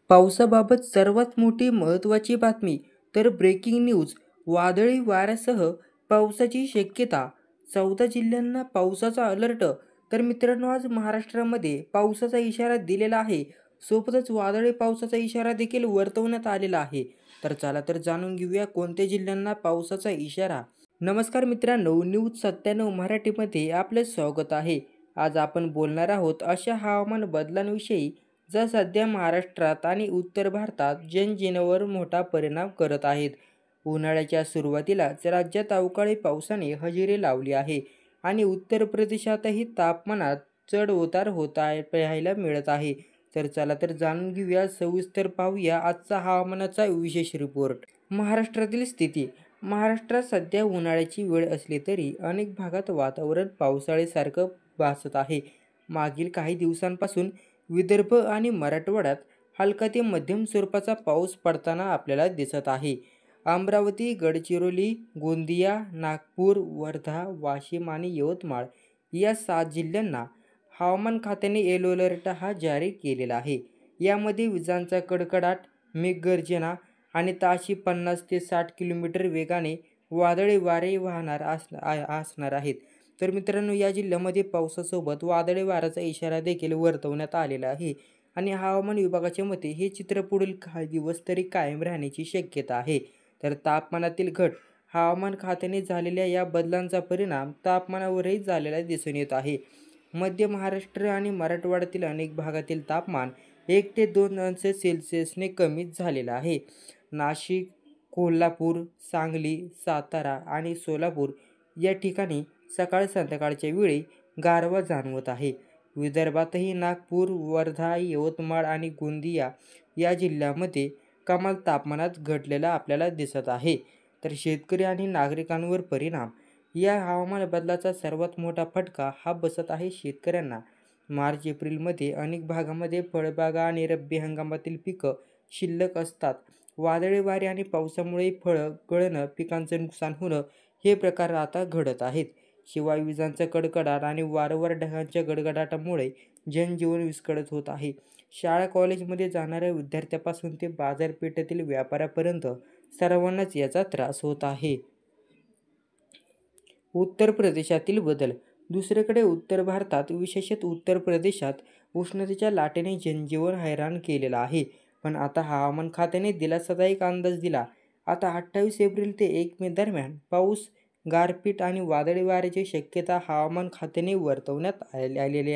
पावसाबाबत सर्वात मोठी महत्त्वाची बातमी तर ब्रेकिंग न्यूज. वादळी वाऱ्यासह पावसाची शक्यता. 14 जिल्ह्यांना पावसाचा अलर्ट. तर मित्रांनो, आज महाराष्ट्रामध्ये पावसाचा इशारा दिलेला आहे. सोबतच वादळी पावसाचा इशारा देखील वर्तवण्यात आलेला आहे. तर चला तर जाणून घेऊया कोणत्या जिल्ह्यांना पावसाचा इशारा. नमस्कार मित्रांनो, न्यूज 97 मराठीमध्ये आपले स्वागत आहे. आज आपण बोलणार आहोत अशा हवामान बदलांविषयी ज्या सध्या महाराष्ट्रात आणि उत्तर भारतात जनजीवनावर मोठा परिणाम करत आहेत. उन्हाळ्याच्या सुरुवातीलाच राज्यात अवकाळी पावसाने हजेरी लावली आहे आणि उत्तर प्रदेशातही तापमानात चढ उतार पाहायला मिळत आहे. तर चला तर जाणून घेऊया, सविस्तर पाहूया आजचा हवामानाचा विशेष रिपोर्ट. महाराष्ट्रातील स्थिती. महाराष्ट्रात सध्या उन्हाळ्याची वेळ असली तरी अनेक भागात वातावरण पावसाळ्यासारखं भासत आहे. मागील काही दिवसांपासून विदर्भ आणि मराठवाड्यात हलका ते मध्यम स्वरूपाचा पाऊस पडताना आपल्याला दिसत आहे. अमरावती, गडचिरोली, गोंदिया, नागपूर, वर्धा, वाशिम आणि यवतमाळ या 7 जिल्ह्यांना हवामान खात्याने येलो अलर्ट हा जारी केलेला आहे. यामध्ये विजांचा कडकडाट, मेघगर्जना आणि ताशी 50 ते 60 किलोमीटर वेगाने वादळी वारे वाहणार असणार आहेत. तर मित्रांनो, या जिल्ह्यामध्ये पावसासोबत वादळी वाऱ्याचा इशारा देखील वर्तवण्यात आलेला आहे आणि हवामान विभागाच्या मते हे चित्र पुढील काही दिवस तरी कायम राहण्याची शक्यता आहे. तर तापमानातील घट. हवामान खात्याने झालेल्या या बदलांचा परिणाम तापमानावरही झालेला दिसून येत आहे. मध्य महाराष्ट्र आणि मराठवाड्यातील अनेक भागातील तापमान 1 ते 2 अंश सेल्सिअसने कमीच झालेलं आहे. नाशिक, कोल्हापूर, सांगली, सातारा आणि सोलापूर या ठिकाणी सकाळ संध्याकाळच्या वेळी गारवा जाणवत आहे. विदर्भातही नागपूर, वर्धा, यवतमाळ आणि गोंदिया या जिल्ह्यामध्ये कमाल तापमानात घटलेला आपल्याला दिसत आहे. तर शेतकरी आणि नागरिकांवर परिणाम. या हवामान बदलाचा सर्वात मोठा फटका हा बसत आहे शेतकऱ्यांना. मार्च एप्रिलमध्ये अनेक भागामध्ये फळबागा आणि रब्बी हंगामातील पिकं शिल्लक असतात. वादळी वारे आणि पावसामुळे फळं गळणं, पिकांचं नुकसान होणं हे प्रकार आता घडत आहेत. शिवाय विजांचा कडकडाट आणि वारंवार ढगांच्या गडगडाटामुळे जनजीवन विस्कळीत होत आहे. शाळा कॉलेजमध्ये जाणाऱ्या विद्यार्थ्यापासून ते बाजारपेठेतील व्यापाऱ्यापर्यंत सर्वांनाच याचा त्रास होत आहे. उत्तर प्रदेशातील बदल. दुसरीकडे उत्तर भारतात, विशेषतः उत्तर प्रदेशात उष्णतेच्या लाटेने जनजीवन हैराण केलेलं आहे. पण आता हवामान खात्याने दिलासादायक अंदाज दिला. आता 28 एप्रिल ते 1 मे दरम्यान पाऊस, गारपीट आणि वादळी वाऱ्याची शक्यता हवामान खात्याने वर्तवण्यात आलेली आहे.